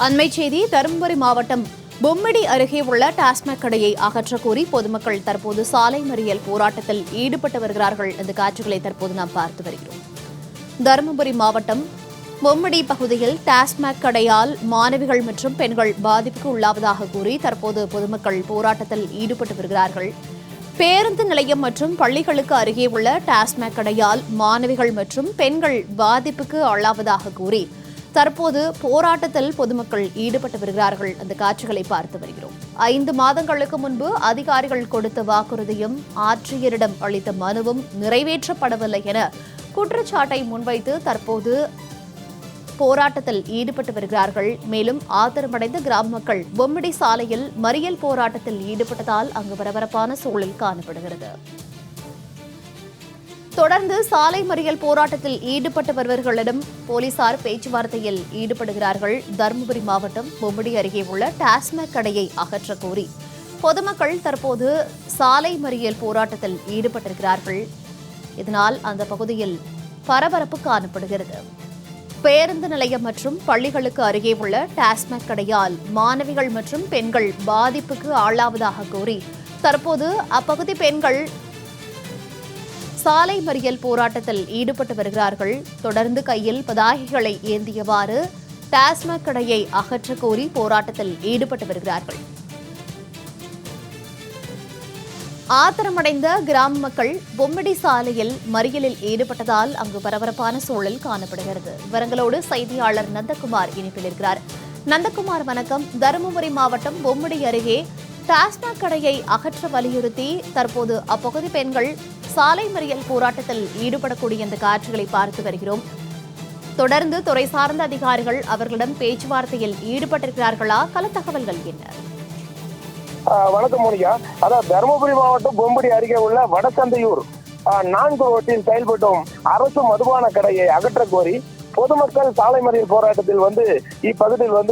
அண்மை செய்தி தருமபுரி மாவட்டம் பொம்மிடி அருகே உள்ள டாஸ்மாக் கடையை அகற்றக் கோரி பொதுமக்கள் தற்போது சாலை மறியல் போராட்டத்தில் ஈடுபட்டு வருகிறார்கள். இந்த காட்சிகளை தற்போது நாம் பார்த்து வருகிறோம். தருமபுரி மாவட்டம் பொம்மிடி பகுதியில் டாஸ்மாக் கடையால் மாணவிகள் மற்றும் பெண்கள் பாதிப்புக்கு உள்ளாவதாக கூறி தற்போது பொதுமக்கள் போராட்டத்தில் ஈடுபட்டு வருகிறார்கள். பேருந்து நிலையம் மற்றும் பள்ளிகளுக்கு அருகே உள்ள டாஸ்மாக் கடையால் மாணவிகள் மற்றும் பெண்கள் பாதிப்புக்கு ஆளாவதாக கூறி தற்போது போராட்டத்தில் பொதுமக்கள் ஈடுபட்டு வருகிறார்கள். அந்த காட்சிகளை பார்த்து வருகிறோம். 5 மாதங்களுக்கு முன்பு அதிகாரிகள் கொடுத்த வாக்குறுதியும் ஆட்சியரிடம் அளித்த மனுவும் நிறைவேற்றப்படவில்லை என குற்றச்சாட்டை முன்வைத்து தற்போது போராட்டத்தில் ஈடுபட்டு வருகிறார்கள். மேலும் ஆத்திரமடைந்த கிராம மக்கள் பொம்மிடி சாலையில் மறியல் போராட்டத்தில் ஈடுபட்டதால் அங்கு பரபரப்பான சூழல் காணப்படுகிறது. தொடர்ந்து சாலை மறியல் போராட்டத்தில் ஈடுபட்டு வருபவர்களிடம் போலீசார் பேச்சுவார்த்தையில் ஈடுபடுகிறார்கள். தருமபுரி மாவட்டம் பொம்மிடி அருகே உள்ள டாஸ்மாக் கடையை அகற்றக் கோரி பொதுமக்கள் தற்போது சாலை மறியல் போராட்டத்தில் ஈடுபட்டிருக்கிறார்கள். இதனால் அந்த பகுதியில் பரபரப்பு காணப்படுகிறது. பேருந்து நிலையம் மற்றும் பள்ளிகளுக்கு அருகே உள்ள டாஸ்மாக் கடையால் மாணவிகள் மற்றும் பெண்கள் பாதிப்புக்கு ஆளாவதாக கூறி தற்போது அப்பகுதி பெண்கள் சாலை மறியல் போராட்டத்தில் ஈடுபட்டு வருகிறார்கள். தொடர்ந்து கையில் பதாகைகளை ஏந்தியவாறு டாஸ்மாக் கடையை அகற்றக் கோரி போராட்டத்தில் ஈடுபட்டு வருகிறார்கள். ஆத்திரமடைந்த கிராம மக்கள் பொம்மிடி சாலையில் மறியலில் ஈடுபட்டதால் அங்கு பரபரப்பான சூழல் காணப்படுகிறது. விவரங்களோடு செய்தியாளர் நந்தகுமார் இணைப்பில் இருக்கிறார். நந்தகுமார், வணக்கம். தருமபுரி மாவட்டம் பொம்மிடி அருகே டாஸ்மாக் கடையை அகற்ற வலியுறுத்தி தற்போது அப்பகுதி பெண்கள் சாலை மறியல் போராட்டத்தில் ஈடுபடக்கூடிய இந்த காட்சிகளை பார்த்து வருகிறோம். தொடர்ந்து துறை சார்ந்த அதிகாரிகள் அவர்களிடம் பேச்சுவார்த்தையில் ஈடுபட்டிருக்கிறார்களா? கள தகவல்கள் என்ன? வணக்கம் மோனிகா. அதாவது தருமபுரி மாவட்டம் பொம்மிடி அருகே உள்ள வடசந்தையூர் 4 ரோட்டில் செயல்படும் அரசு மதுபான கடையை அகற்ற கோரி பொதுமக்கள் சாலை மறியல் போராட்டத்தில் இப்பகுதியில்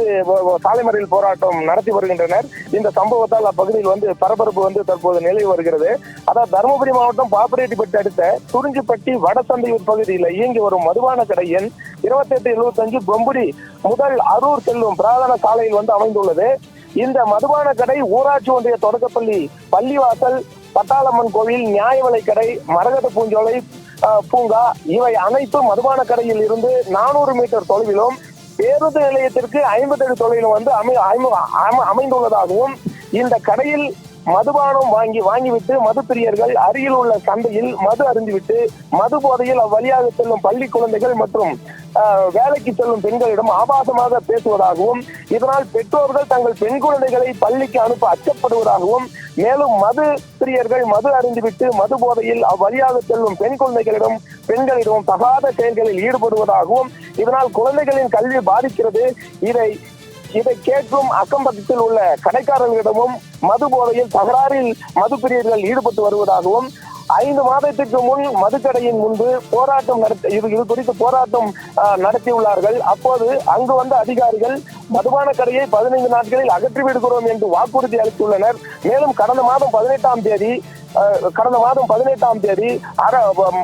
சாலை மறியல் போராட்டம் நடத்தி வருகின்றனர். இந்த சம்பவத்தால் அப்பகுதியில் பரபரப்பு தற்போது நிலவி வருகிறது. அதாவது தருமபுரி மாவட்டம் பாப்பிரெட்டிப்பட்டி அடுத்த குறிஞ்சிப்பட்டி வடசந்தையூர் பகுதியில் இயங்கி வரும் மதுபான கடை எண் 2875 பொம்மிடி முதல் அரூர் செல்லும் பிரதான சாலையில் அமைந்துள்ளது. இந்த மதுபான கடை ஊராட்சி ஒன்றிய தொடக்கப்பள்ளி, பள்ளிவாசல், பட்டாளம்மன் கோவில், நியாய விலை கடை, மரகத பூஞ்சோலை பூங்கா இவை அனைத்தும் மதுபான கடையில் இருந்து 400 மீட்டர் தொலைவிலும் பேருந்து நிலையத்திற்கு 50 அடி தொலைவிலும் அமைந்துள்ளதாகவும் இந்த கடையில் மதுபானம் வாங்கிவிட்டு மது பிரியர்கள் அருகில் உள்ள சந்தையில் மது அருந்திவிட்டு மது போதையில் அவ்வழியாக செல்லும் பள்ளி குழந்தைகள் மற்றும் வேலைக்கு செல்லும் பெண்களிடம் ஆபாசமாக பேசுவதாகவும் இதனால் பெற்றோர்கள் தங்கள் பெண் குழந்தைகளை பள்ளிக்கு அனுப்ப அச்சப்படுவதாகவும் மேலும் மது பிரியர்கள் மது அருந்திவிட்டு மது போதையில் அவ்வழியாக செல்லும் பெண்களிடம் தகாத செயல்களில் ஈடுபடுவதாகவும் இதனால் குழந்தைகளின் கல்வி பாதிக்கிறது. இதை கேட்கும் அக்கம் பக்கத்தில் உள்ள கடைக்காரர்களிடமும் மது போதையில் தகராறில் மது பிரியர்கள் ஈடுபட்டு வருவதாகவும் 5 மாதத்திற்கு முன் மதுக்கடையின் முன்பு இது குறித்து போராட்டம் நடத்தியுள்ளார்கள். அப்போது அங்கு வந்த அதிகாரிகள் மதுபான கடையை 15 நாட்களில் அகற்றி விடுகிறோம் என்று வாக்குறுதி அளித்துள்ளனர். மேலும் கடந்த மாதம் 18ஆம் தேதி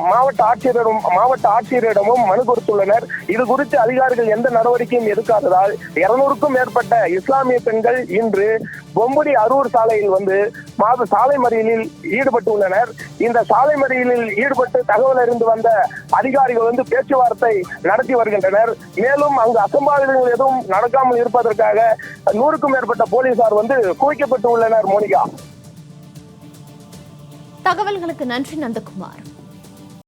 மாவட்ட ஆட்சியரிடமும் மனு கொடுத்துள்ளனர். இது குறித்து அதிகாரிகள் எந்த நடவடிக்கையும் எடுக்காததால் 200க்கும் மேற்பட்ட இஸ்லாமிய பெண்கள் இன்று பொம்மிடி அரூர் சாலையில் சாலை மறியலில் ஈடுபட்டுள்ளனர். இந்த சாலை மறியலில் ஈடுபட்டு தகவல் அறிந்து வந்த அதிகாரிகள் பேச்சுவார்த்தை நடத்தி வருகின்றனர். மேலும் அங்கு அசம்பாவிதங்கள் எதுவும் நடக்காமல் இருப்பதற்காக 100க்கும் மேற்பட்ட போலீசார் குவிக்கப்பட்டு உள்ளனர். மோனிகா, தகவல்களுக்கு நன்றி நந்தகுமார்.